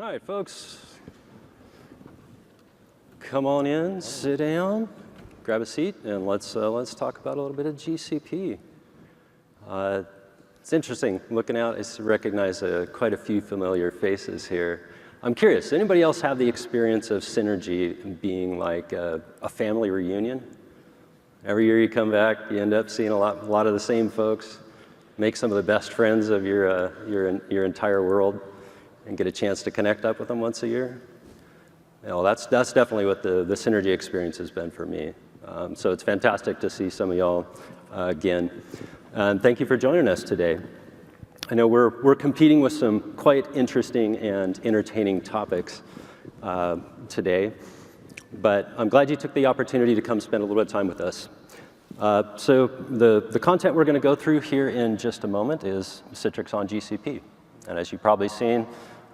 All right, folks, come on in, sit down, grab a seat, and let's talk about a little bit of GCP. It's interesting looking out. I recognize quite a few familiar faces here. I'm curious, anybody else have the experience of Synergy being like a family reunion? Every year you come back, you end up seeing a lot of the same folks, make some of the best friends of your entire world, and get a chance to connect up with them once a year. Well, that's definitely what the Synergy experience has been for me. So it's fantastic to see some of y'all again. And thank you for joining us today. I know we're competing with some quite interesting and entertaining topics today, but I'm glad you took the opportunity to come spend a little bit of time with us. So the content we're going to go through here in just a moment is Citrix on GCP. And as you've probably seen,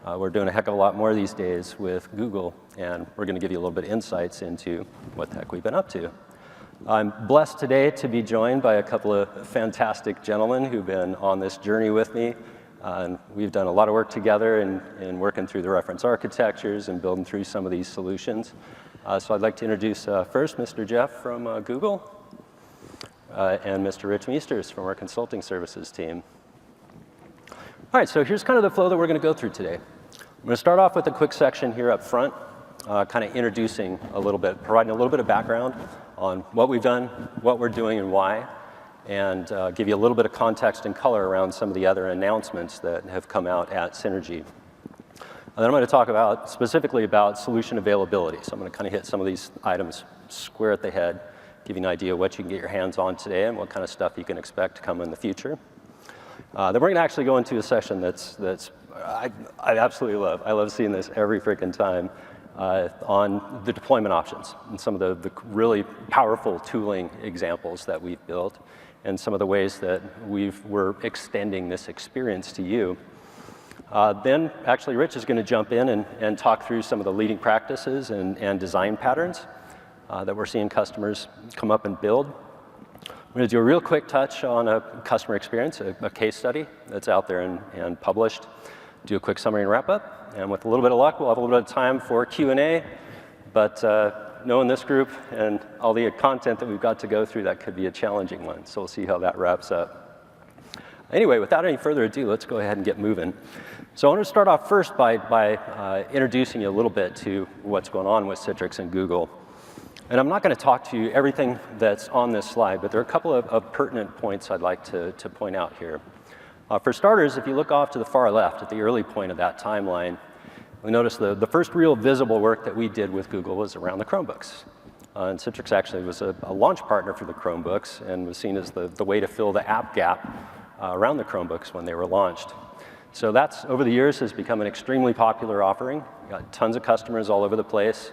we're doing a heck of a lot more these days with Google, and we're going to give you a little bit of insights into what the heck we've been up to. I'm blessed today to be joined by a couple of fantastic gentlemen who've been on this journey with me. And we've done a lot of work together in working through the reference architectures and building through some of these solutions. So I'd like to introduce first Mr. Jeff from Google and Mr. Rich Meesters from our consulting services team. All right, so here's kind of the flow that we're going to go through today. I'm going to start off with a quick section here up front, kind of introducing a little bit, providing a little bit of background on what we've done, what we're doing, and why, and give you a little bit of context and color around some of the other announcements that have come out at Synergy. And then I'm going to talk specifically about solution availability. So I'm going to kind of hit some of these items square at the head, give you an idea of what you can get your hands on today and what kind of stuff you can expect to come in the future. Then we're going to actually go into a session I absolutely love. I love seeing this every freaking time on the deployment options and some of the really powerful tooling examples that we've built and some of the ways that we're extending this experience to you. Then actually Rich is going to jump in and talk through some of the leading practices and design patterns that we're seeing customers come up and build. I'm going to do a real quick touch on a customer experience, a case study that's out there and published. Do a quick summary and wrap up. And with a little bit of luck, we'll have a little bit of time for Q&A. But knowing this group and all the content that we've got to go through, that could be a challenging one. So we'll see how that wraps up. Anyway, without any further ado, let's go ahead and get moving. So I want to start off first by introducing you a little bit to what's going on with Citrix and Google. And I'm not going to talk to you everything that's on this slide, but there are a couple of pertinent points I'd like to point out here. For starters, if you look off to the far left at the early point of that timeline, we notice the first real visible work that we did with Google was around the Chromebooks. And Citrix actually was a launch partner for the Chromebooks and was seen as the way to fill the app gap around the Chromebooks when they were launched. So that's, over the years, has become an extremely popular offering. We've got tons of customers all over the place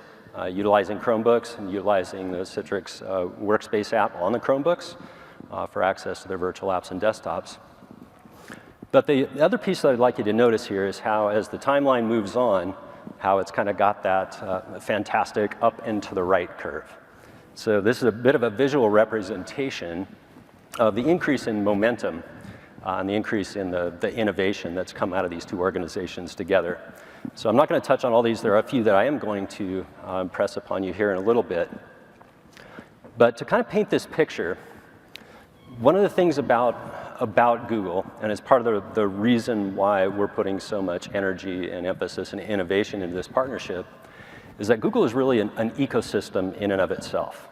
utilizing Chromebooks and utilizing the Citrix Workspace app on the Chromebooks for access to their virtual apps and desktops. But the other piece that I'd like you to notice here is how, as the timeline moves on, how it's kind of got that fantastic up and to the right curve. So this is a bit of a visual representation of the increase in momentum and the increase in the innovation that's come out of these two organizations together. So I'm not going to touch on all these. There are a few that I am going to impress upon you here in a little bit. But to kind of paint this picture, one of the things about Google, and it's part of the reason why we're putting so much energy and emphasis and innovation into this partnership, is that Google is really an ecosystem in and of itself.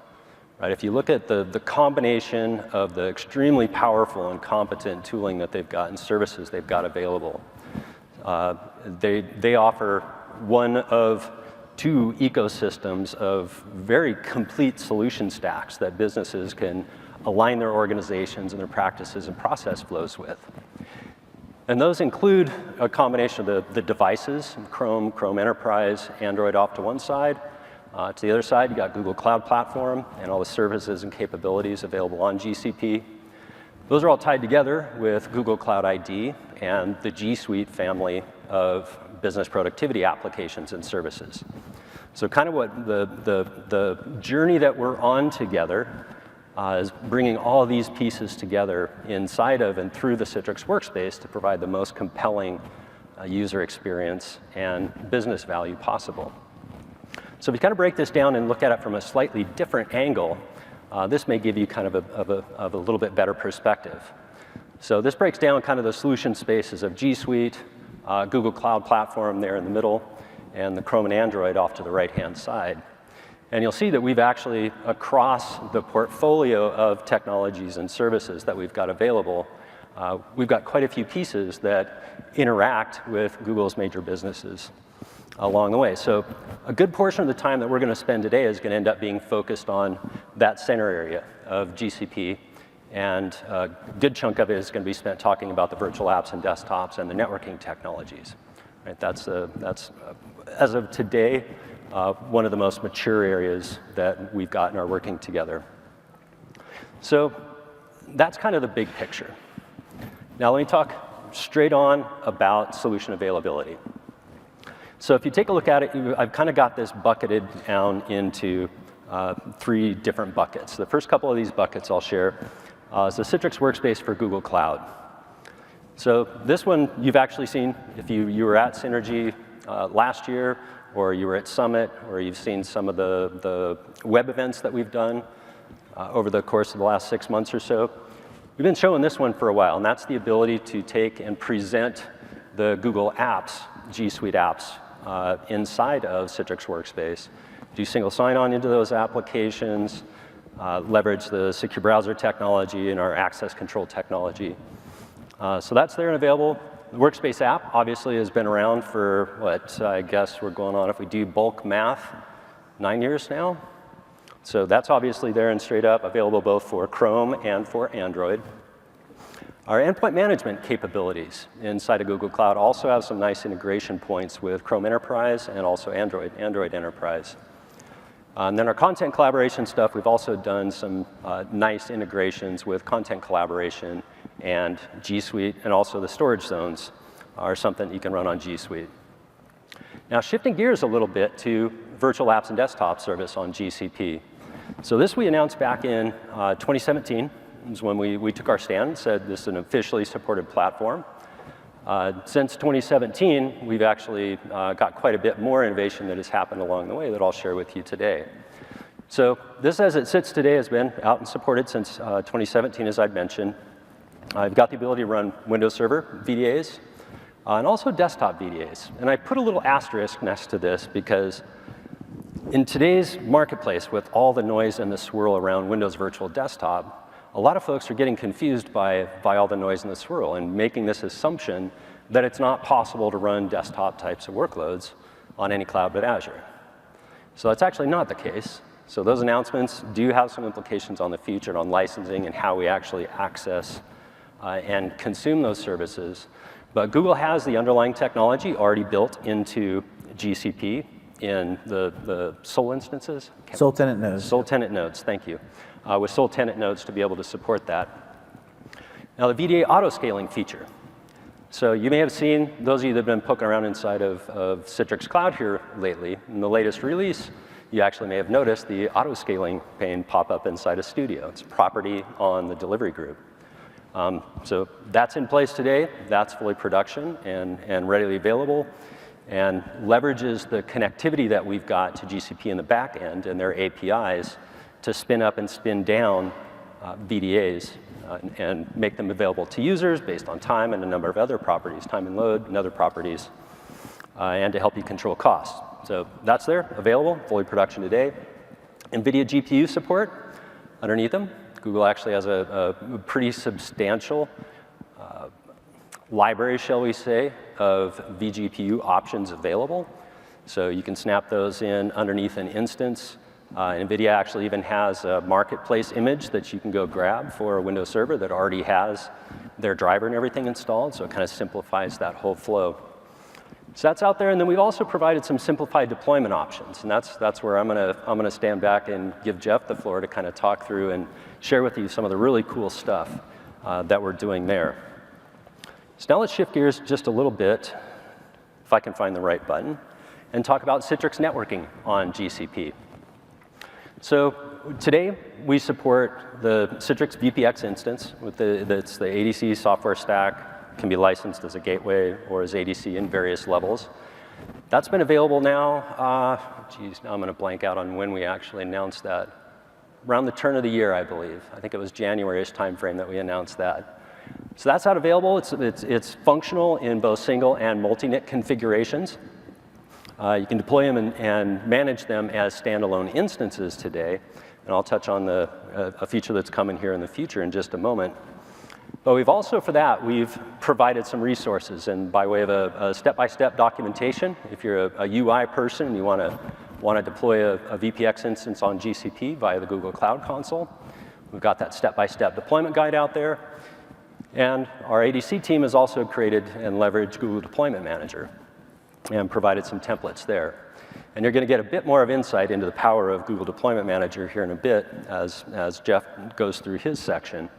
Right? If you look at the combination of the extremely powerful and competent tooling that they've got and services they've got available, they offer one of two ecosystems of very complete solution stacks that businesses can align their organizations and their practices and process flows with. And those include a combination of the devices, Chrome Enterprise, Android off to one side. To the other side, you got Google Cloud Platform and all the services and capabilities available on GCP. Those are all tied together with Google Cloud ID and the G Suite family of business productivity applications and services. So kind of what the journey that we're on together is bringing all these pieces together inside of and through the Citrix workspace to provide the most compelling user experience, and business value possible. So if you kind of break this down and look at it from a slightly different angle, this may give you kind of a little bit better perspective. So this breaks down kind of the solution spaces of G Suite, Google Cloud Platform there in the middle, and the Chrome and Android off to the right-hand side. And you'll see that we've actually, across the portfolio of technologies and services that we've got available, we've got quite a few pieces that interact with Google's major businesses along the way. So a good portion of the time that we're going to spend today is going to end up being focused on that center area of GCP, and a good chunk of it is going to be spent talking about the virtual apps and desktops and the networking technologies. Right? That's as of today, one of the most mature areas that we've got and are working together. So that's kind of the big picture. Now let me talk straight on about solution availability. So if you take a look at it, I've kind of got this bucketed down into 3 different buckets. The first couple of these buckets I'll share is the Citrix Workspace for Google Cloud. So this one you've actually seen if you were at Synergy last year, or you were at Summit, or you've seen some of the web events that we've done over the course of the last 6 months or so. We've been showing this one for a while, and that's the ability to take and present the Google apps, G Suite apps, inside of Citrix Workspace. Do single sign-on into those applications, leverage the secure browser technology and our access control technology. So that's there and available. The Workspace app obviously has been around for what I guess we're going on, if we do bulk math, 9 years now. So that's obviously there and straight up available both for Chrome and for Android. Our endpoint management capabilities inside of Google Cloud also have some nice integration points with Chrome Enterprise and also Android Enterprise. And then our content collaboration stuff, we've also done some nice integrations with content collaboration and G Suite, and also the storage zones are something you can run on G Suite. Now shifting gears a little bit to virtual apps and desktop service on GCP. So this we announced back in 2017, is when we took our stand and said this is an officially supported platform. Since 2017, we've actually got quite a bit more innovation that has happened along the way that I'll share with you today. So this, as it sits today, has been out and supported since 2017, as I'd mentioned. I've got the ability to run Windows Server VDAs and also desktop VDAs. And I put a little asterisk next to this because in today's marketplace, with all the noise and the swirl around Windows Virtual Desktop, a lot of folks are getting confused by all the noise and the swirl and making this assumption that it's not possible to run desktop types of workloads on any cloud but Azure. So that's actually not the case. So those announcements do have some implications on the future and on licensing and how we actually access and consume those services. But Google has the underlying technology already built into GCP in the Sol instances. Sol tenant nodes. Sol tenant nodes, thank you. With Sol tenant nodes to be able to support that. Now the VDA auto-scaling feature. So you may have seen, those of you that have been poking around inside of Citrix Cloud here lately, in the latest release, you actually may have noticed the auto-scaling pane pop up inside of Studio. It's a property on the delivery group. So that's in place today. That's fully production and readily available, and leverages the connectivity that we've got to GCP in the back end and their APIs to spin up and spin down VDAs and make them available to users based on time and a number of other properties, time and load and other properties, and to help you control costs. So that's there, available, fully production today. NVIDIA GPU support underneath them. Google actually has a pretty substantial library, shall we say, of vGPU options available. So you can snap those in underneath an instance. NVIDIA actually even has a marketplace image that you can go grab for a Windows Server that already has their driver and everything installed, so it kind of simplifies that whole flow. So that's out there, and then we've also provided some simplified deployment options, and that's where I'm gonna stand back and give Jeff the floor to kind of talk through and share with you some of the really cool stuff that we're doing there. So now let's shift gears just a little bit, if I can find the right button, and talk about Citrix networking on GCP. So today we support the Citrix VPX instance with it's the ADC software stack can be licensed as a gateway or as ADC in various levels. That's been available now, now I'm going to blank out on when we actually announced that. Around the turn of the year, I believe. I think it was January-ish timeframe that we announced that. So that's out available. It's functional in both single and multi-NIC configurations. You can deploy them and manage them as standalone instances today. And I'll touch on a feature that's coming here in the future in just a moment. But we've also, for that, we've provided some resources. And by way of a step-by-step documentation, if you're a UI person and you want to deploy a VPX instance on GCP via the Google Cloud Console, we've got that step-by-step deployment guide out there. And our ADC team has also created and leveraged Google Deployment Manager and provided some templates there. And you're going to get a bit more of insight into the power of Google Deployment Manager here in a bit as Jeff goes through his section.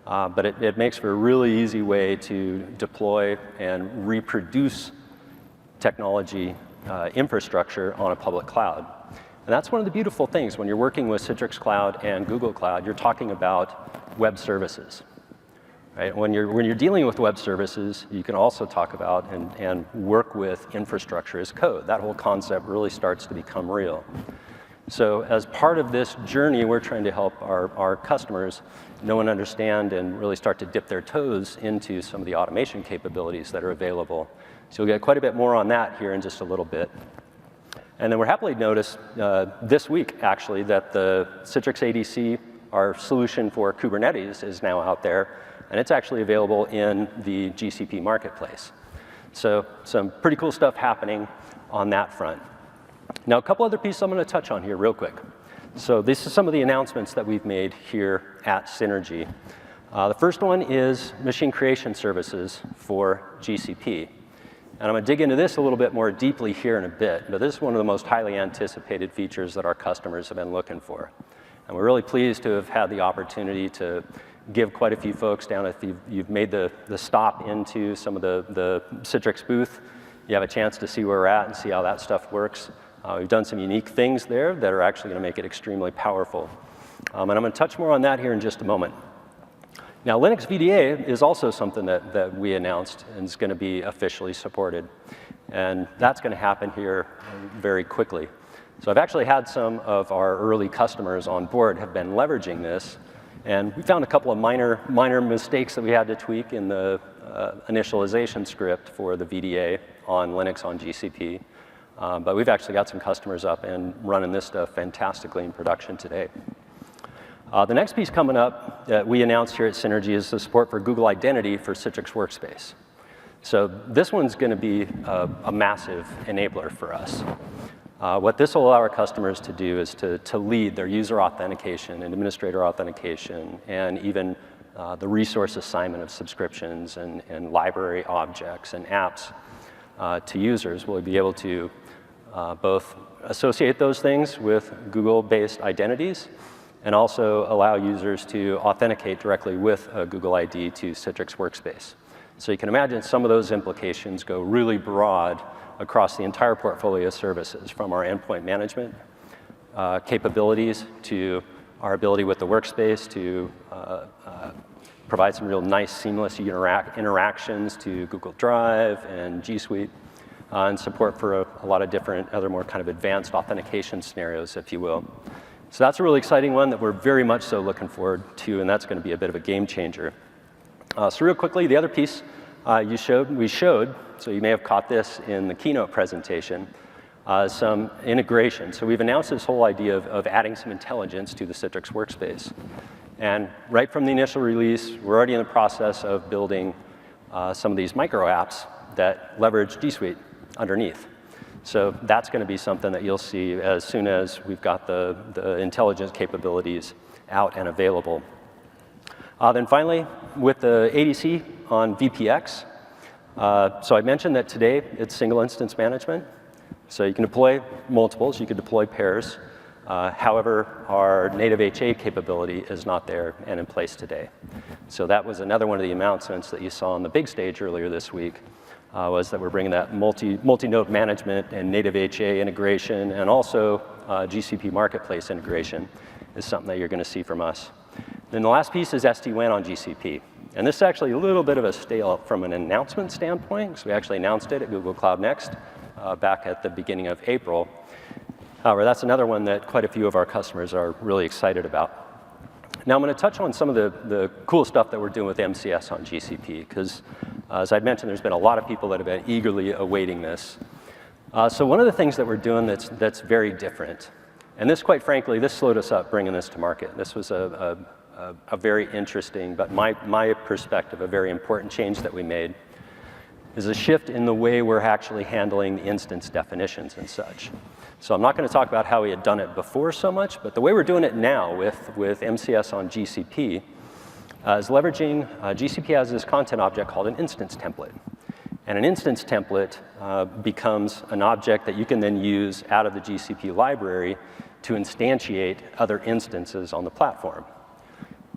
But it makes for a really easy way to deploy and reproduce technology infrastructure on a public cloud. And that's one of the beautiful things when you're working with Citrix Cloud and Google Cloud, you're talking about web services. Right? When you're dealing with web services, you can also talk about and work with infrastructure as code. That whole concept really starts to become real. So as part of this journey, we're trying to help our customers know and understand and really start to dip their toes into some of the automation capabilities that are available. So you'll get quite a bit more on that here in just a little bit. And then we're happily to notice this week, actually, that the Citrix ADC, our solution for Kubernetes, is now out there. And it's actually available in the GCP marketplace. So some pretty cool stuff happening on that front. Now, a couple other pieces I'm going to touch on here real quick. So this is some of the announcements that we've made here at Synergy. The first one is machine creation services for GCP. And I'm going to dig into this a little bit more deeply here in a bit. But this is one of the most highly anticipated features that our customers have been looking for. And we're really pleased to have had the opportunity to give quite a few folks down. If you've made the stop into some of the Citrix booth, you have a chance to see where we're at and see how that stuff works. We've done some unique things there that are actually going to make it extremely powerful. And I'm going to touch more on that here in just a moment. Now, Linux VDA is also something that we announced and is going to be officially supported. And that's going to happen here very quickly. So I've actually had some of our early customers on board have been leveraging this. And we found a couple of minor mistakes that we had to tweak in the initialization script for the VDA on Linux on GCP. But we've actually got some customers up and running this stuff fantastically in production today. The next piece coming up that we announced here at Synergy is the support for Google Identity for Citrix Workspace. So this one's going to be a massive enabler for us. What this will allow our customers to do is to lead their user authentication and administrator authentication and even the resource assignment of subscriptions and library objects and apps to users. We'll be able to both associate those things with Google-based identities and also allow users to authenticate directly with a Google ID to Citrix Workspace. So you can imagine some of those implications go really broad across the entire portfolio of services, from our endpoint management capabilities to our ability with the workspace to provide some real nice, seamless interactions to Google Drive and G Suite, and support for a lot of different other more kind of advanced authentication scenarios, if you will. So that's a really exciting one that we're very much so looking forward to, and that's going to be a bit of a game changer. So real quickly, the other piece we showed, so you may have caught this in the keynote presentation, some integration. So we've announced this whole idea of adding some intelligence to the Citrix Workspace. And right from the initial release, we're already in the process of building some of these micro apps that leverage G Suite underneath. So that's going to be something that you'll see as soon as we've got the intelligence capabilities out and available. Then finally, with the ADC on VPX, so I mentioned that today it's single instance management. So you can deploy multiples, you can deploy pairs. However, our native HA capability is not there and in place today. So that was another one of the announcements that you saw on the big stage earlier this week, was that we're bringing that multi-node management and native HA integration and also GCP marketplace integration is something that you're going to see from us. Then the last piece is SD-WAN on GCP. And this is actually a little bit of a stale from an announcement standpoint, because we actually announced it at Google Cloud Next back at the beginning of April. However, that's another one that quite a few of our customers are really excited about. Now I'm going to touch on some of the cool stuff that we're doing with MCS on GCP, because as I'd mentioned, there's been a lot of people that have been eagerly awaiting this. So one of the things that we're doing that's very different, and this, quite frankly, this slowed us up bringing this to market. This was a very interesting, but my perspective, a very important change that we made, is a shift in the way we're actually handling the instance definitions and such. So I'm not going to talk about how we had done it before so much, but the way we're doing it now with MCS on GCP is leveraging, GCP has this content object called an instance template. And an instance template becomes an object that you can then use out of the GCP library to instantiate other instances on the platform.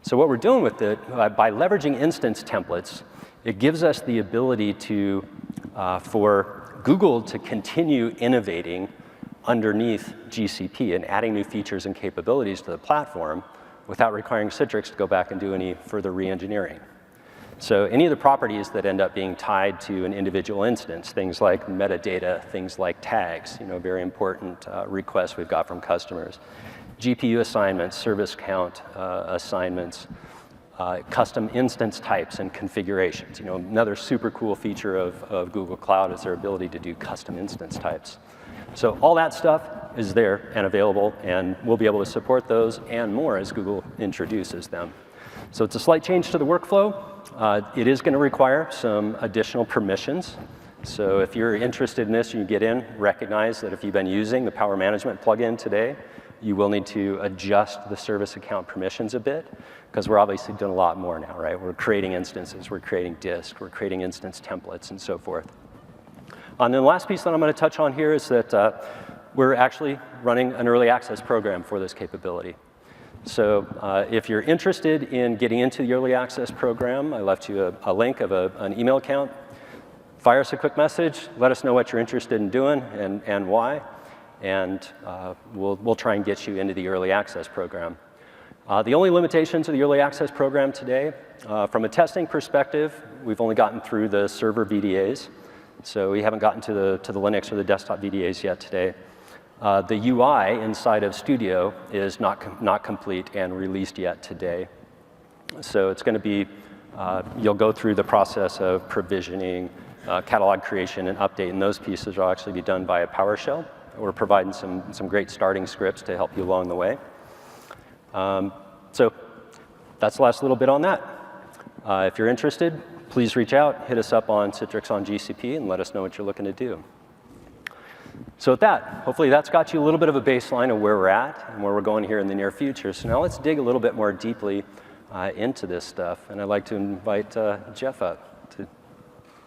So what we're doing with it, by leveraging instance templates, it gives us the ability to, for Google to continue innovating underneath GCP and adding new features and capabilities to the platform without requiring Citrix to go back and do any further re-engineering. So any of the properties that end up being tied to an individual instance, things like metadata, things like tags, very important requests we've got from customers, GPU assignments, service count assignments, custom instance types and configurations. Another super cool feature of Google Cloud is their ability to do custom instance types. So all that stuff is there and available, and we'll be able to support those and more as Google introduces them. So it's a slight change to the workflow. It is going to require some additional permissions. So if you're interested in this and you get in, recognize that if you've been using the Power Management plugin today, you will need to adjust the service account permissions a bit, because we're obviously doing a lot more now, right? We're creating instances, we're creating disks, we're creating instance templates, and so forth. And then the last piece that I'm going to touch on here is that we're actually running an early access program for this capability. So if you're interested in getting into the early access program, I left you a link of an email account. Fire us a quick message, let us know what you're interested in doing and why, and we'll try and get you into the early access program. The only limitations of the early access program today, from a testing perspective, we've only gotten through the server VDAs. So we haven't gotten to the Linux or the desktop VDAs yet today. The UI inside of Studio is not complete and released yet today. So it's going to be, you'll go through the process of provisioning, catalog creation and update, and those pieces will actually be done by a PowerShell. We're providing some great starting scripts to help you along the way. So that's the last little bit on that. If you're interested, please reach out, hit us up on Citrix on GCP, and let us know what you're looking to do. So with that, hopefully that's got you a little bit of a baseline of where we're at and where we're going here in the near future. So now let's dig a little bit more deeply into this stuff. And I'd like to invite Jeff up to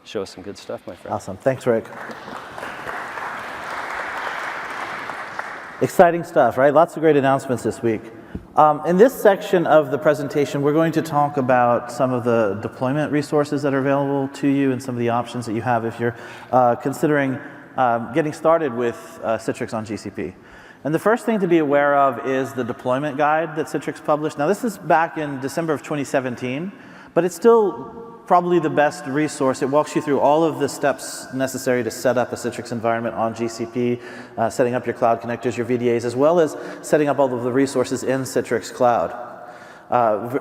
show us some good stuff, my friend. Awesome. Thanks, Rick. Exciting stuff, right? Lots of great announcements this week. In this section of the presentation, we're going to talk about some of the deployment resources that are available to you and some of the options that you have if you're considering getting started with Citrix on GCP. And the first thing to be aware of is the deployment guide that Citrix published. Now, this is back in December of 2017, but it's still probably the best resource. It walks you through all of the steps necessary to set up a Citrix environment on GCP, setting up your cloud connectors, your VDAs, as well as setting up all of the resources in Citrix Cloud.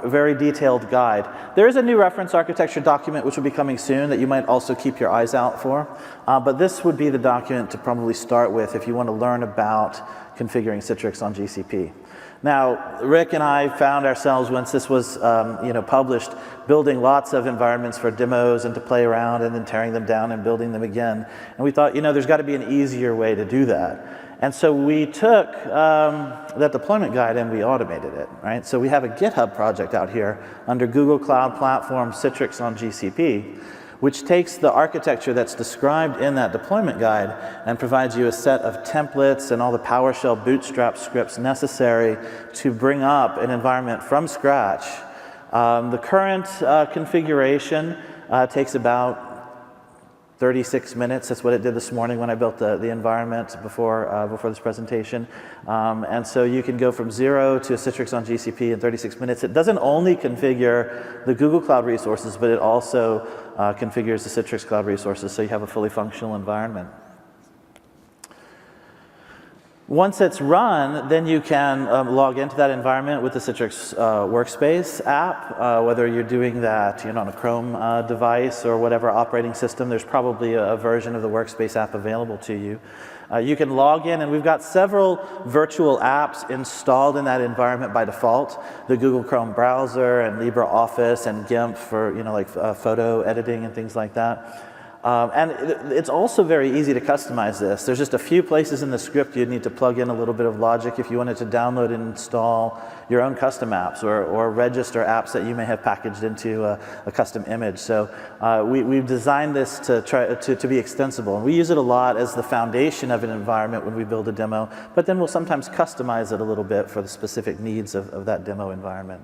Very detailed guide. There is a new reference architecture document which will be coming soon that you might also keep your eyes out for. But this would be the document to probably start with if you want to learn about configuring Citrix on GCP. Now, Rick and I found ourselves, once this was published, building lots of environments for demos and to play around and then tearing them down and building them again. And we thought, there's got to be an easier way to do that. And so we took that deployment guide and we automated it, right? So we have a GitHub project out here under Google Cloud Platform Citrix on GCP, which takes the architecture that's described in that deployment guide and provides you a set of templates and all the PowerShell bootstrap scripts necessary to bring up an environment from scratch. The current configuration takes about 36 minutes. That's what it did this morning when I built the environment before this presentation. And so you can go from 0 to Citrix on GCP in 36 minutes. It doesn't only configure the Google Cloud resources, but it also configures the Citrix Cloud resources, so you have a fully functional environment. Once it's run, then you can log into that environment with the Citrix Workspace app, whether you're doing that on a Chrome device or whatever operating system. There's probably a version of the Workspace app available to you. You can log in, and we've got several virtual apps installed in that environment by default. The Google Chrome browser and LibreOffice and GIMP for like photo editing and things like that. And it's also very easy to customize this. There's just a few places in the script you'd need to plug in a little bit of logic if you wanted to download and install your own custom apps or register apps that you may have packaged into a custom image. So we've designed this to try to be extensible. And we use it a lot as the foundation of an environment when we build a demo, but then we'll sometimes customize it a little bit for the specific needs of that demo environment.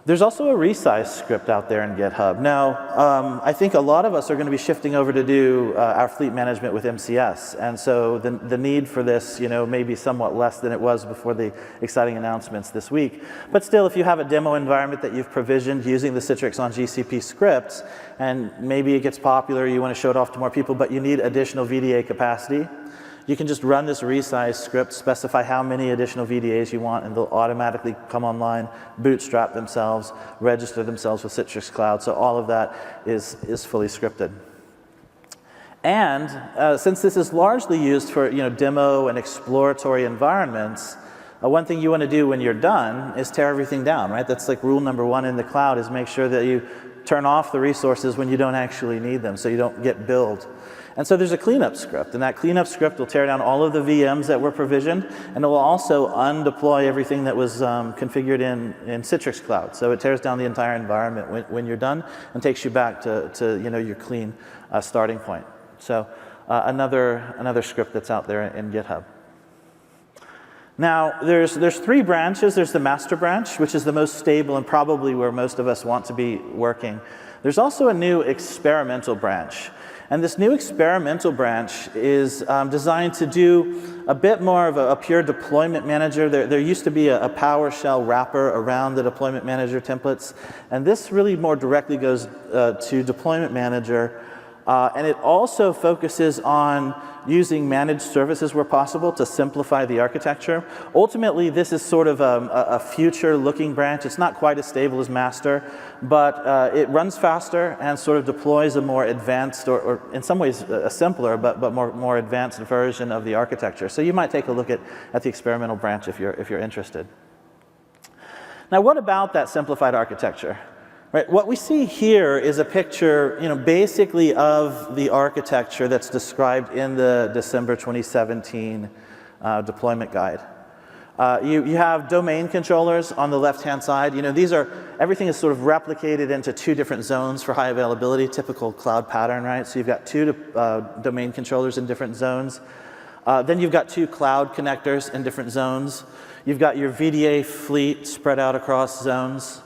There's also a resize script out there in GitHub. Now, I think a lot of us are going to be shifting over to do our fleet management with MCS. And so the need for this, may be somewhat less than it was before the exciting announcements this week. But still, if you have a demo environment that you've provisioned using the Citrix on GCP scripts, and maybe it gets popular, you want to show it off to more people, but you need additional VDA capacity, you can just run this resize script, specify how many additional VDAs you want, and they'll automatically come online, bootstrap themselves, register themselves with Citrix Cloud. So all of that is fully scripted. And since this is largely used for demo and exploratory environments, one thing you want to do when you're done is tear everything down, right? That's like rule number 1 in the cloud, is make sure that you turn off the resources when you don't actually need them, so you don't get billed. And so there's a cleanup script, and that cleanup script will tear down all of the VMs that were provisioned, and it will also undeploy everything that was configured in Citrix Cloud. So it tears down the entire environment when you're done and takes you back to your clean starting point. So another script that's out there in GitHub. Now, there's 3 branches. There's the master branch, which is the most stable and probably where most of us want to be working. There's also a new experimental branch. And this new experimental branch is designed to do a bit more of a pure deployment manager. There used to be a PowerShell wrapper around the deployment manager templates. And this really more directly goes to deployment manager. And it also focuses on using managed services where possible to simplify the architecture. Ultimately, this is sort of a future-looking branch. It's not quite as stable as master, but it runs faster and sort of deploys a more advanced, or in some ways a simpler, but more advanced version of the architecture. So you might take a look at the experimental branch if you're interested. Now, what about that simplified architecture? Right, what we see here is a picture, basically of the architecture that's described in the December 2017 deployment guide. You have domain controllers on the left-hand side. Everything is sort of replicated into 2 different zones for high availability, typical cloud pattern, right? So you've got 2 domain controllers in different zones. Then you've got 2 cloud connectors in different zones. You've got your VDA fleet spread out across zones.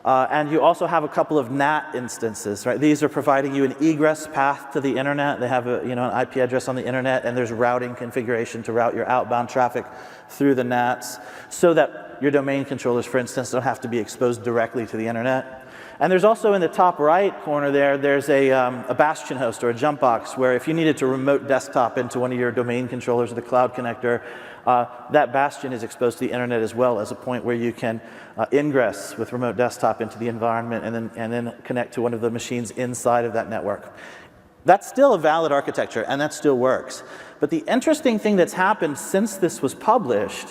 And you also have a couple of NAT instances, right? These are providing you an egress path to the internet. They have an IP address on the internet, and there's routing configuration to route your outbound traffic through the NATs so that your domain controllers, for instance, don't have to be exposed directly to the internet. And there's also in the top right corner there's a bastion host or a jump box where if you needed to remote desktop into one of your domain controllers or the cloud connector, that bastion is exposed to the internet as well as a point where you can ingress with remote desktop into the environment and then connect to one of the machines inside of that network. That's still a valid architecture, and that still works. But the interesting thing that's happened since this was published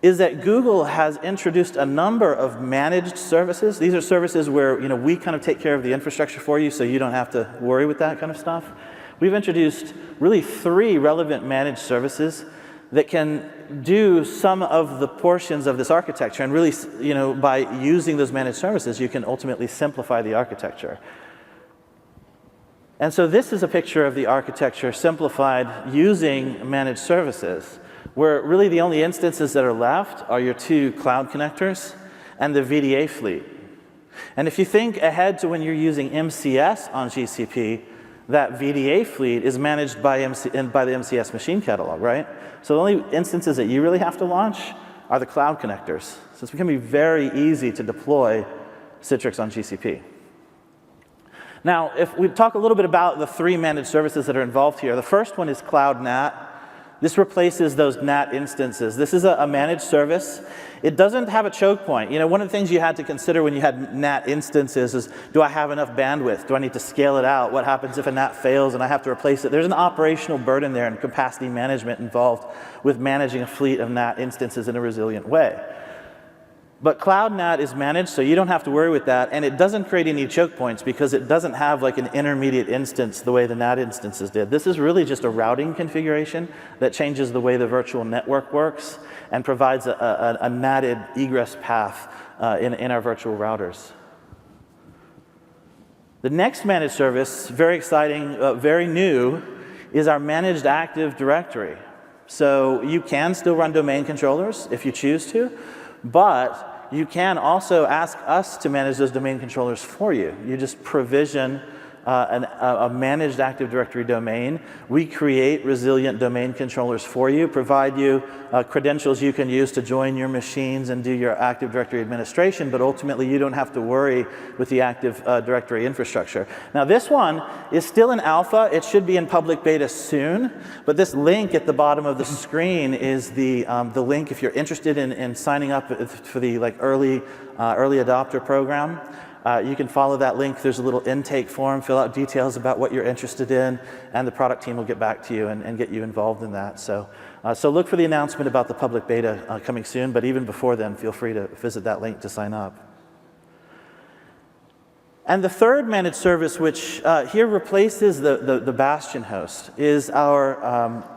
is that Google has introduced a number of managed services. These are services where we kind of take care of the infrastructure for you so you don't have to worry with that kind of stuff. We've introduced really 3 relevant managed services that can do some of the portions of this architecture. And really, by using those managed services, you can ultimately simplify the architecture. And so this is a picture of the architecture simplified using managed services, where really the only instances that are left are your 2 cloud connectors and the VDA fleet. And if you think ahead to when you're using MCS on GCP, that VDA fleet is managed by the MCS machine catalog, right? So the only instances that you really have to launch are the cloud connectors. So it's becoming very easy to deploy Citrix on GCP. Now, if we talk a little bit about the 3 managed services that are involved here, the first one is Cloud NAT. This replaces those NAT instances. This is a managed service. It doesn't have a choke point. You know, one of the things you had to consider when you had NAT instances is, do I have enough bandwidth? Do I need to scale it out? What happens if a NAT fails and I have to replace it? There's an operational burden there and capacity management involved with managing a fleet of NAT instances in a resilient way. But Cloud NAT is managed, so you don't have to worry with that, and it doesn't create any choke points because it doesn't have like an intermediate instance the way the NAT instances did. This is really just a routing configuration that changes the way the virtual network works and provides a NATed egress path in our virtual routers. The next managed service, very exciting, very new, is our managed Active Directory. So you can still run domain controllers if you choose to, but you can also ask us to manage those domain controllers for you. You just provision a managed Active Directory domain. We create resilient domain controllers for you, provide you credentials you can use to join your machines and do your Active Directory administration, but ultimately you don't have to worry with the Active Directory infrastructure. Now this one is still in alpha. It should be in public beta soon, but this link at the bottom of the screen is the link if you're interested in signing up for the early adopter program. You can follow that link. There's a little intake form, fill out details about what you're interested in, and the product team will get back to you and get you involved in that. So look for the announcement about the public beta coming soon, but even before then, feel free to visit that link to sign up. And the third managed service, which here replaces the Bastion host, is our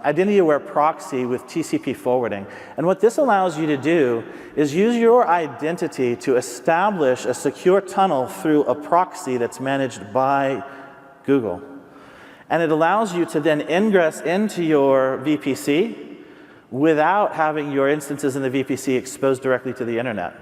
identity-aware proxy with TCP forwarding. And what this allows you to do is use your identity to establish a secure tunnel through a proxy that's managed by Google. And it allows you to then ingress into your VPC without having your instances in the VPC exposed directly to the internet.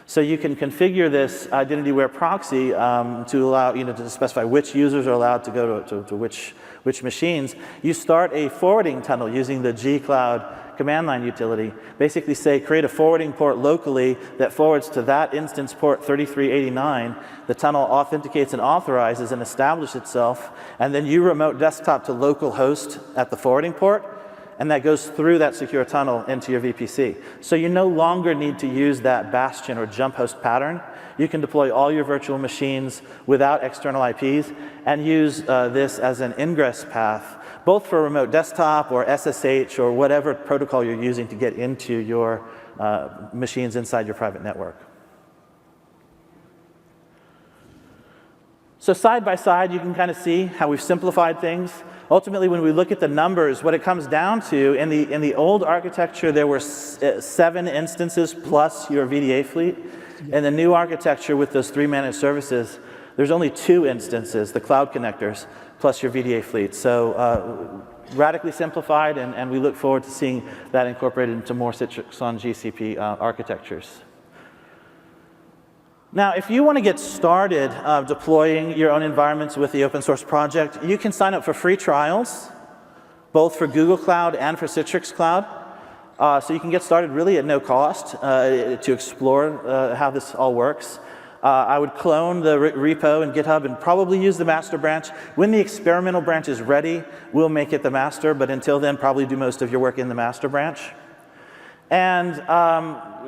So you can configure this identity-aware proxy to allow, to specify which users are allowed to go to which machines. You start a forwarding tunnel using the G-Cloud command line utility. Basically say, create a forwarding port locally that forwards to that instance port 3389. The tunnel authenticates and authorizes and establishes itself. And then you remote desktop to local host at the forwarding port. And that goes through that secure tunnel into your VPC. So you no longer need to use that Bastion or jump host pattern. You can deploy all your virtual machines without external IPs and use this as an ingress path, both for remote desktop or SSH or whatever protocol you're using to get into your machines inside your private network. So side by side, you can kind of see how we've simplified things. Ultimately, when we look at the numbers, what it comes down to, in the old architecture, there were 7 instances plus your VDA fleet. In the new architecture with those 3 managed services, there's only 2 instances, the cloud connectors, plus your VDA fleet. So radically simplified, and we look forward to seeing that incorporated into more Citrix on GCP architectures. Now, if you want to get started deploying your own environments with the open source project, you can sign up for free trials, both for Google Cloud and for Citrix Cloud. So you can get started really at no cost to explore how this all works. I would clone the repo in GitHub and probably use the master branch. When the experimental branch is ready, we'll make it the master, but until then, probably do most of your work in the master branch. And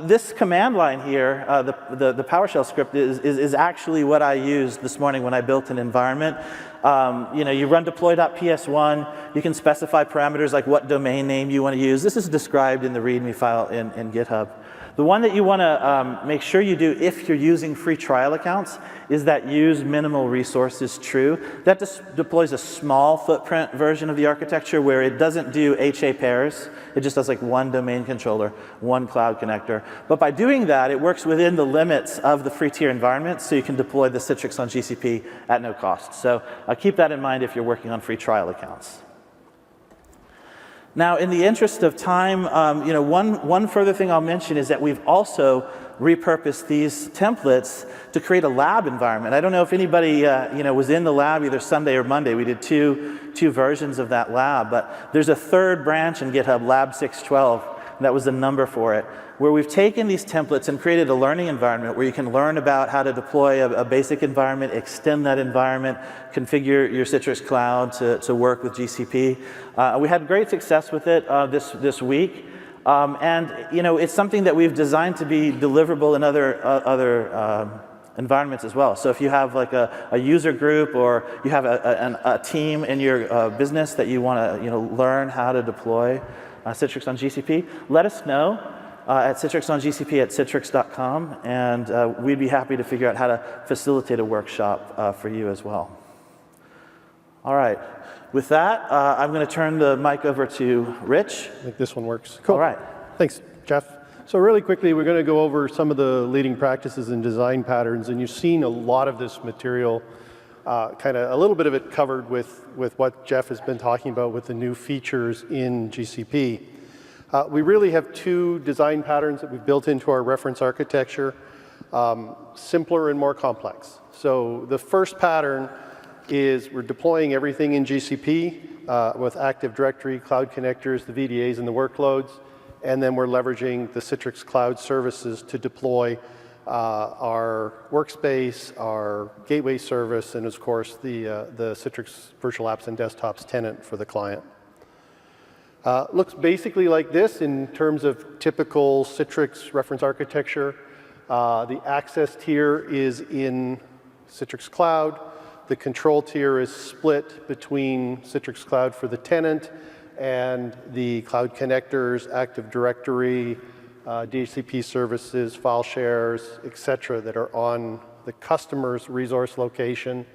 this command line here, the PowerShell script, is actually what I used this morning when I built an environment. You run deploy.ps1. You can specify parameters like what domain name you want to use. This is described in the README file in GitHub. The one that you want to make sure you do if you're using free trial accounts is that use minimal resources true. That deploys a small footprint version of the architecture where it doesn't do HA pairs. It just does like 1 domain controller, 1 cloud connector. But by doing that, it works within the limits of the free tier environment, so you can deploy the Citrix on GCP at no cost. So keep that in mind if you're working on free trial accounts. Now, in the interest of time, one further thing I'll mention is that we've also repurposed these templates to create a lab environment. I don't know if anybody was in the lab either Sunday or Monday. We did two versions of that lab, but there's a third branch in GitHub, Lab 612, and that was the number for it, where we've taken these templates and created a learning environment where you can learn about how to deploy a basic environment, extend that environment, configure your Citrix Cloud to work with GCP. We had great success with it this week. It's something that we've designed to be deliverable in other environments as well. So if you have like a user group or you have a team in your business that you want to learn how to deploy Citrix on GCP, let us know at Citrix on GCP at citrix.com, and we'd be happy to figure out how to facilitate a workshop for you as well. All right. With that, I'm going to turn the mic over to Rich. I think this one works. Cool. All right. Thanks, Jeff. So really quickly, we're going to go over some of the leading practices and design patterns, and you've seen a lot of this material, kind of a little bit of it covered with what Jeff has been talking about with the new features in GCP. We really have two design patterns that we've built into our reference architecture, simpler and more complex. So the first pattern is we're deploying everything in GCP with Active Directory, Cloud Connectors, the VDAs, and the workloads, and then we're leveraging the Citrix Cloud services to deploy our workspace, our gateway service, and of course the Citrix Virtual Apps and Desktops tenant for the client. Looks basically like this in terms of typical Citrix reference architecture. The access tier is in Citrix Cloud. The control tier is split between Citrix Cloud for the tenant and the Cloud Connectors, Active Directory, DHCP services, file shares, etc. that are on the customer's resource location,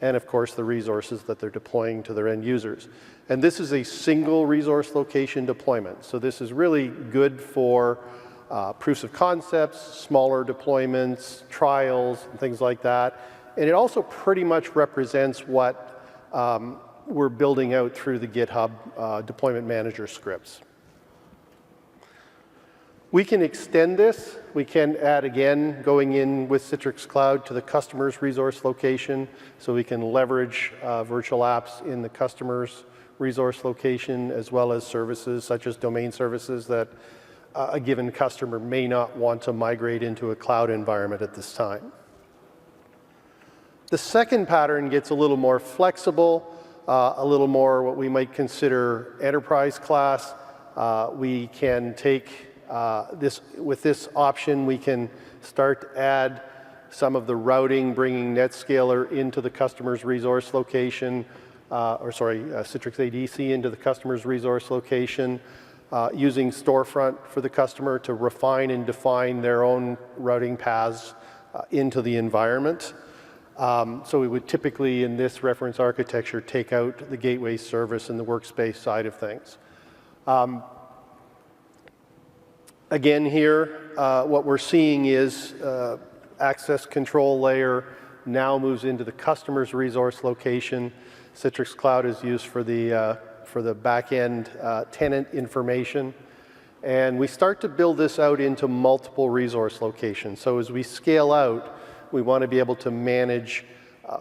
and of course the resources that they're deploying to their end users. And this is a single resource location deployment. So this is really good for proofs of concepts, smaller deployments, trials, and things like that. And it also pretty much represents what we're building out through the GitHub deployment manager scripts. We can extend this. We can add, again, going in with Citrix Cloud to the customer's resource location, so we can leverage virtual apps in the customer's resource location, as well as services such as domain services that a given customer may not want to migrate into a cloud environment at this time. The second pattern gets a little more flexible, a little more what we might consider enterprise class. We can take with this option, we can start to add some of the routing, bringing NetScaler into the customer's resource location, Citrix ADC into the customer's resource location, using Storefront for the customer to refine and define their own routing paths into the environment. So we would typically, in this reference architecture, take out the gateway service and the workspace side of things. Again here, what we're seeing is access control layer now moves into the customer's resource location. Citrix Cloud is used for the back-end tenant information. And we start to build this out into multiple resource locations. So as we scale out, we want to be able to manage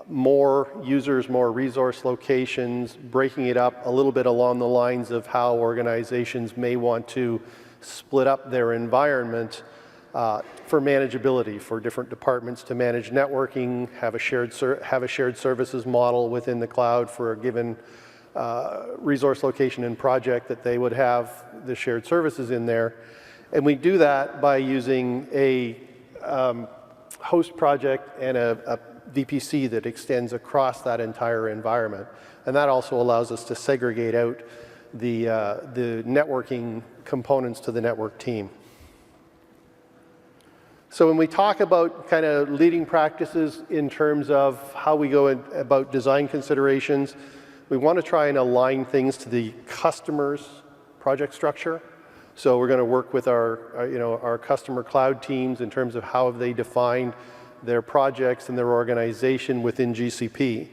more users, more resource locations, breaking it up a little bit along the lines of how organizations may want to split up their environment for manageability, for different departments to manage networking, have a shared services model within the cloud for a given resource location and project that they would have the shared services in there. And we do that by using a host project and a VPC that extends across that entire environment. And that also allows us to segregate out the networking components to the network team. So when we talk about kind of leading practices in terms of how we go about design considerations, we want to try and align things to the customer's project structure. So we're going to work with our customer cloud teams in terms of how have they defined their projects and their organization within GCP.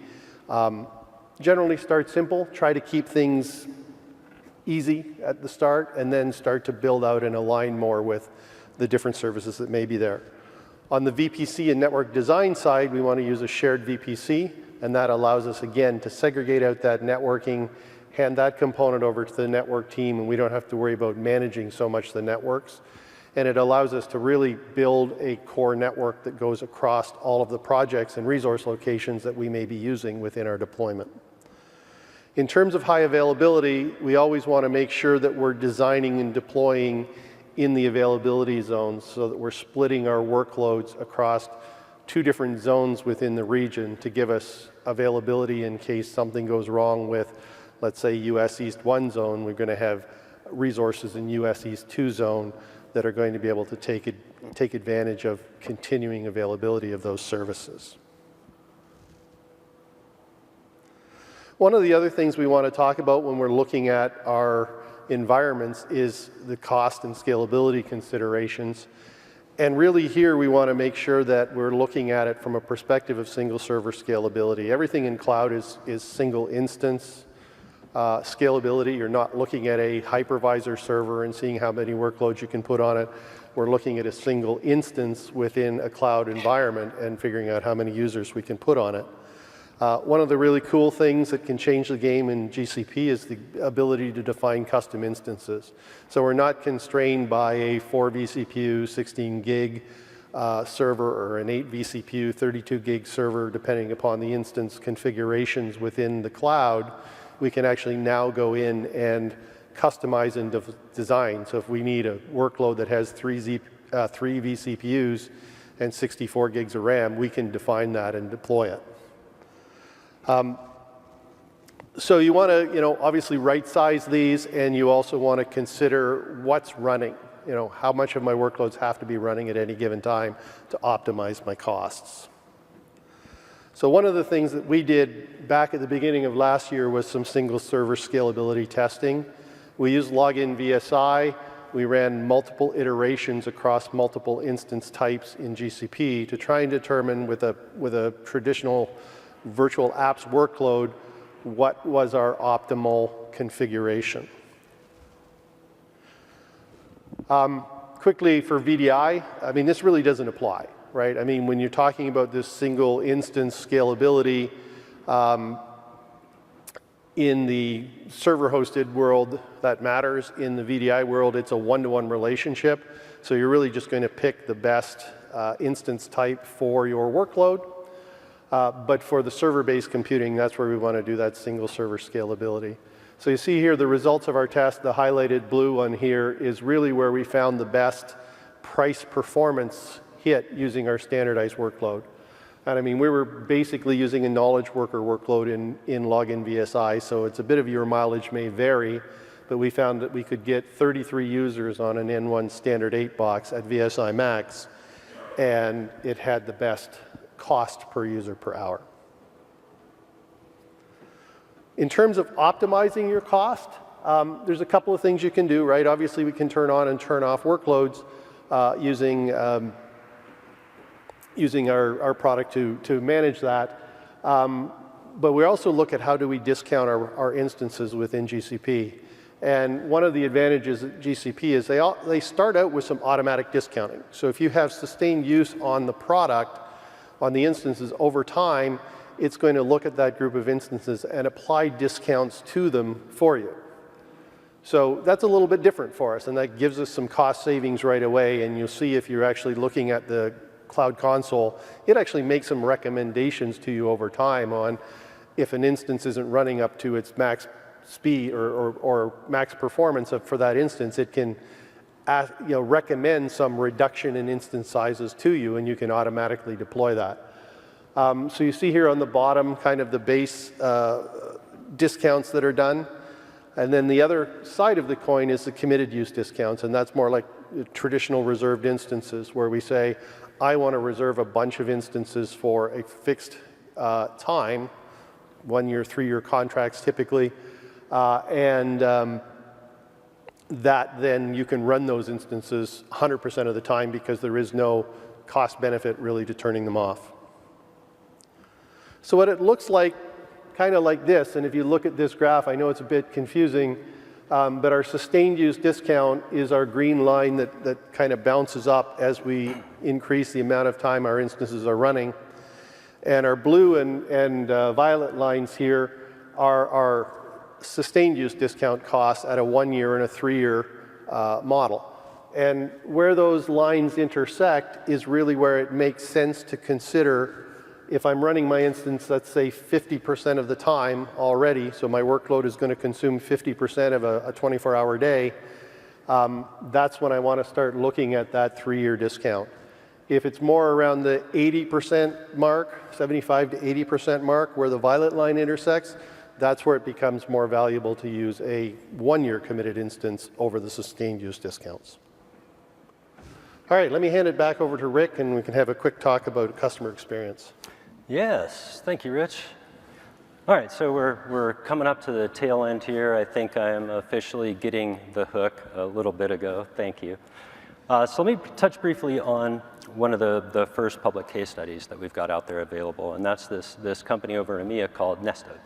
Generally start simple, try to keep things easy at the start, and then start to build out and align more with the different services that may be there. On the VPC and network design side, we want to use a shared VPC, and that allows us, again, to segregate out that networking, hand that component over to the network team, and we don't have to worry about managing so much the networks. And it allows us to really build a core network that goes across all of the projects and resource locations that we may be using within our deployment. In terms of high availability, we always want to make sure that we're designing and deploying in the availability zones so that we're splitting our workloads across 2 different zones within the region to give us availability in case something goes wrong with, let's say, US East 1 zone. We're going to have resources in US East 2 zone that are going to be able to take advantage of continuing availability of those services. One of the other things we want to talk about when we're looking at our environments is the cost and scalability considerations. And really here we want to make sure that we're looking at it from a perspective of single server scalability. Everything in cloud is single instance. Scalability, you're not looking at a hypervisor server and seeing how many workloads you can put on it. We're looking at a single instance within a cloud environment and figuring out how many users we can put on it. One of the really cool things that can change the game in GCP is the ability to define custom instances. So we're not constrained by a 4 vCPU, 16 gig server or an 8 vCPU, 32 gig server, depending upon the instance configurations within the cloud. We can actually now go in and customize and design. So if we need a workload that has 3 vCPUs and 64 gigs of RAM, we can define that and deploy it. So you want to, obviously right-size these, and you also want to consider what's running. How much of my workloads have to be running at any given time to optimize my costs. So one of the things that we did back at the beginning of last year was some single server scalability testing. We used login VSI. We ran multiple iterations across multiple instance types in GCP to try and determine with a traditional virtual apps workload what was our optimal configuration. Quickly for VDI, this really doesn't apply. Right? When you're talking about this single instance scalability in the server-hosted world, that matters. In the VDI world, it's a one-to-one relationship. So you're really just going to pick the best instance type for your workload. But for the server-based computing, that's where we want to do that single server scalability. So you see here the results of our test. The highlighted blue one here is really where we found the best price performance hit using our standardized workload. And we were basically using a knowledge worker workload in login VSI, so it's a bit of your mileage may vary, but we found that we could get 33 users on an N1 standard 8 box at VSI Max, and it had the best cost per user per hour. In terms of optimizing your cost, there's a couple of things you can do, right? Obviously, we can turn on and turn off workloads using our product to manage that. But we also look at how do we discount our instances within GCP. And one of the advantages of GCP is they start out with some automatic discounting. So if you have sustained use on the product, on the instances over time, it's going to look at that group of instances and apply discounts to them for you. So that's a little bit different for us, and that gives us some cost savings right away. And you'll see if you're actually looking at the Cloud Console, it actually makes some recommendations to you over time on if an instance isn't running up to its max speed or max performance for that instance. It can recommend some reduction in instance sizes to you, and you can automatically deploy that. So you see here on the bottom kind of the base discounts that are done. And then the other side of the coin is the committed use discounts, and that's more like traditional reserved instances where we say, I want to reserve a bunch of instances for a fixed time, 1 year, 3 year contracts typically, and that then you can run those instances 100% of the time because there is no cost benefit really to turning them off. So what it looks like, kind of like this, and if you look at this graph, I know it's a bit confusing, But our sustained use discount is our green line that kind of bounces up as we increase the amount of time our instances are running. And our blue and violet lines here are our sustained use discount costs at a 1-year and a 3-year model. And where those lines intersect is really where it makes sense to consider if I'm running my instance, let's say 50% of the time already, so my workload is going to consume 50% of a 24-hour day, that's when I want to start looking at that 3-year discount. If it's more around the 80% mark, 75 to 80% mark, where the violet line intersects, that's where it becomes more valuable to use a 1-year committed instance over the sustained use discounts. All right, let me hand it back over to Rick, and we can have a quick talk about customer experience. Yes, thank you, Rich. All right, so we're coming up to the tail end here. I think I am officially getting the hook a little bit ago. Thank you. So let me touch briefly on one of the first public case studies that we've got out there available, and that's this company over in EMEA called Nesta.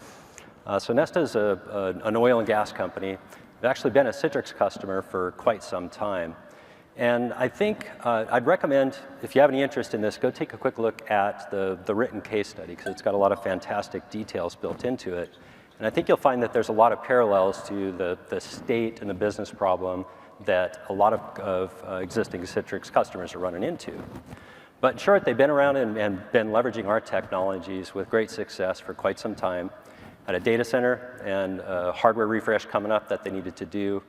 So Nesta is an oil and gas company. They've actually been a Citrix customer for quite some time. And I think I'd recommend, if you have any interest in this, go take a quick look at the written case study, because it's got a lot of fantastic details built into it. And I think you'll find that there's a lot of parallels to the state and the business problem that a lot of existing Citrix customers are running into. But in short, they've been around and been leveraging our technologies with great success for quite some time. Had a data center and a hardware refresh coming up that they needed to do.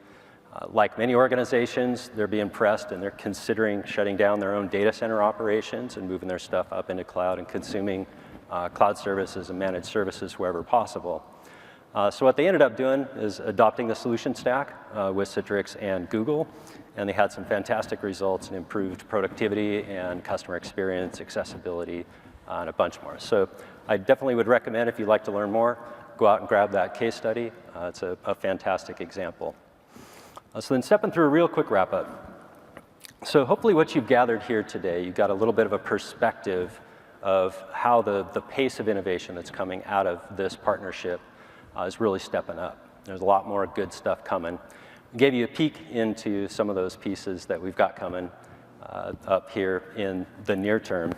Like many organizations, they're being pressed and they're considering shutting down their own data center operations and moving their stuff up into cloud and consuming cloud services and managed services wherever possible. So what they ended up doing is adopting the solution stack with Citrix and Google, and they had some fantastic results and improved productivity and customer experience, accessibility, and a bunch more. So I definitely would recommend, if you'd like to learn more, go out and grab that case study. It's a fantastic example. So then stepping through a real quick wrap up. So hopefully what you've gathered here today, you've got a little bit of a perspective of how the pace of innovation that's coming out of this partnership is really stepping up. There's a lot more good stuff coming. We gave you a peek into some of those pieces that we've got coming up here in the near term.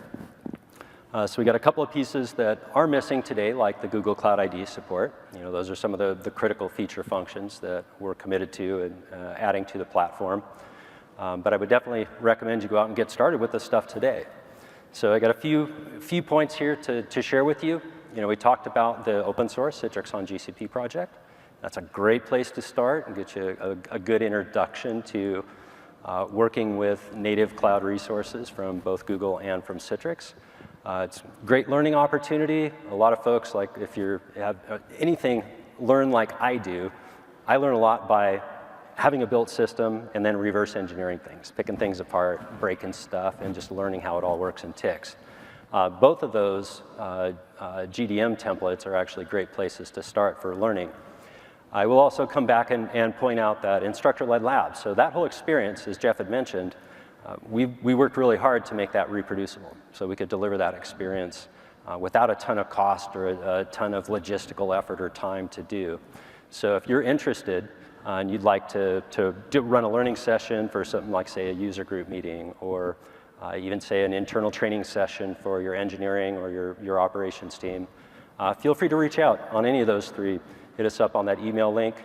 So we got a couple of pieces that are missing today, like the Google Cloud ID support. You know, those are some of the critical feature functions that we're committed to and adding to the platform. But I would definitely recommend you go out and get started with this stuff today. So I got a few points here to share with you. You know, we talked about the open source Citrix on GCP project. That's a great place to start and get you a good introduction to working with native cloud resources from both Google and from Citrix. It's a great learning opportunity. A lot of folks, like if you have anything, learn like I do. I learn a lot by having a built system and then reverse engineering things, picking things apart, breaking stuff, and just learning how it all works and ticks. Both of those GDM templates are actually great places to start for learning. I will also come back and point out that instructor-led labs. So that whole experience, as Jeff had mentioned, we worked really hard to make that reproducible, so we could deliver that experience without a ton of cost or a ton of logistical effort or time to do. So if you're interested and you'd like to run a learning session for something like, say, a user group meeting, or even, say, an internal training session for your engineering or your operations team, feel free to reach out on any of those three. Hit us up on that email link.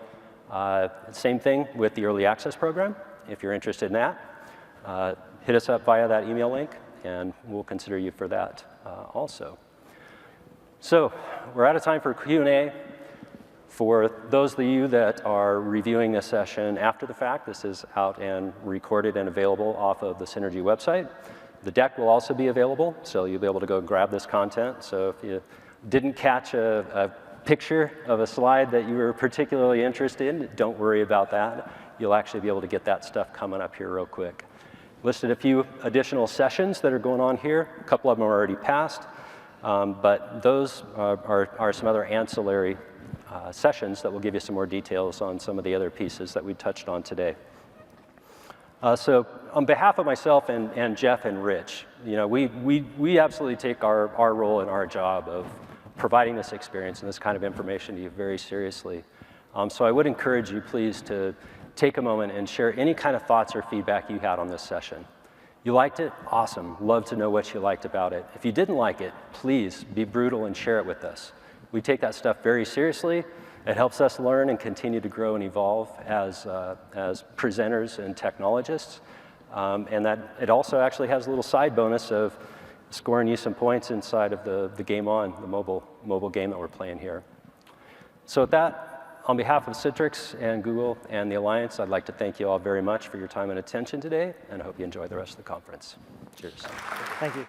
Same thing with the early access program. If you're interested in that, hit us up via that email link, and we'll consider you for that also. So we're out of time for Q&A. For those of you that are reviewing this session after the fact, this is out and recorded and available off of the Synergy website. The deck will also be available, so you'll be able to go grab this content. So if you didn't catch a picture of a slide that you were particularly interested in, don't worry about that. You'll actually be able to get that stuff coming up here real quick. Listed a few additional sessions that are going on here. A couple of them are already passed, but those are some other ancillary sessions that will give you some more details on some of the other pieces that we touched on today. So on behalf of myself and Jeff and Rich, you know, we absolutely take our role and our job of providing this experience and this kind of information to you very seriously. So I would encourage you, please, to take a moment and share any kind of thoughts or feedback you had on this session. You liked it? Awesome. Love to know what you liked about it. If you didn't like it, please be brutal and share it with us. We take that stuff very seriously. It helps us learn and continue to grow and evolve as presenters and technologists. And that it also actually has a little side bonus of scoring you some points inside of the Game On, the mobile game that we're playing here. So with that, on behalf of Citrix and Google and the Alliance, I'd like to thank you all very much for your time and attention today, and I hope you enjoy the rest of the conference. Cheers. Thank you.